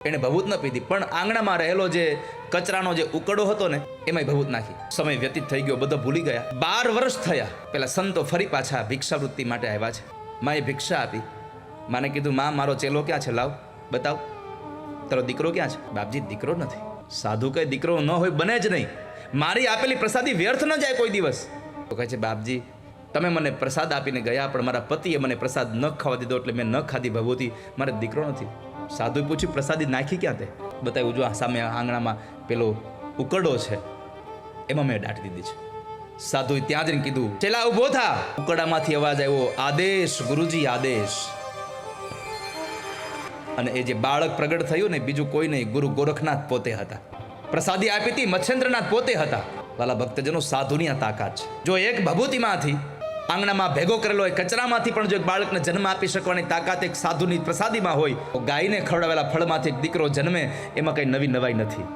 એને ભભૂત ન પીધી, પણ આંગણામાં રહેલો જે કચરાનો જે ઉકળો હતો ને એમાંય ભભૂત નાખી. સમય વ્યતીત થઈ ગયો, બધો ભૂલી ગયા. 12 વર્ષ થયા. પેલા સંતો ફરી પાછા ભિક્ષાવૃત્તિ માટે આવ્યા છે. માએ ભિક્ષા આપી. માને કીધું, માં મારો ચેલો ક્યાં છે, લાવ બતાવ. તારો દીકરો ક્યાં છે? બાપજી દીકરો નથી. સાધુ કઈ દીકરો ન હોય, બને જ નહીં. મારી આપેલી પ્રસાદી વ્યર્થ ન જાય કોઈ દિવસ. તો કહે છે, બાપજી તમે મને પ્રસાદ આપીને ગયા, પણ મારા પતિએ મને પ્રસાદ ન ખાવા દીધો એટલે મેં ન ખાધી ભભૂતિ, મારે દીકરો નથી. સાધુએ પૂછ્યું, પ્રસાદી નાખી ક્યાં? તે બતાવ્યું, જો આ સામે આંગણામાં પેલો ઉકરડો છે, એમાં મેં દાટી દીધી છે. સાધુએ ત્યાં જઈને કીધું, ચેલા ઉભો થા. ઉકરડામાંથી અવાજ આવ્યો, આદેશ ગુરુજી આદેશ. અને એ જે બાળક પ્રગટ થયું ને, બીજું કોઈ નહીં, ગુરુ ગોરખનાથ પોતે હતા. પ્રસાદી આપી હતી મચ્છેન્દ્રનાથ પોતે હતા. વાલા ભક્તજનો, સાધુની આ તાકાત છે. જો એક ભભૂતિમાંથી, આંગણામાં ભેગો કરેલો હોય કચરામાંથી પણ જો એક બાળકને જન્મ આપી શકવાની તાકાત એક સાધુની પ્રસાદીમાં હોય, તો ગાયને ખવડાવેલા ફળમાંથી એક દીકરો જન્મે, એમાં કઈ નવી નવાઈ નથી.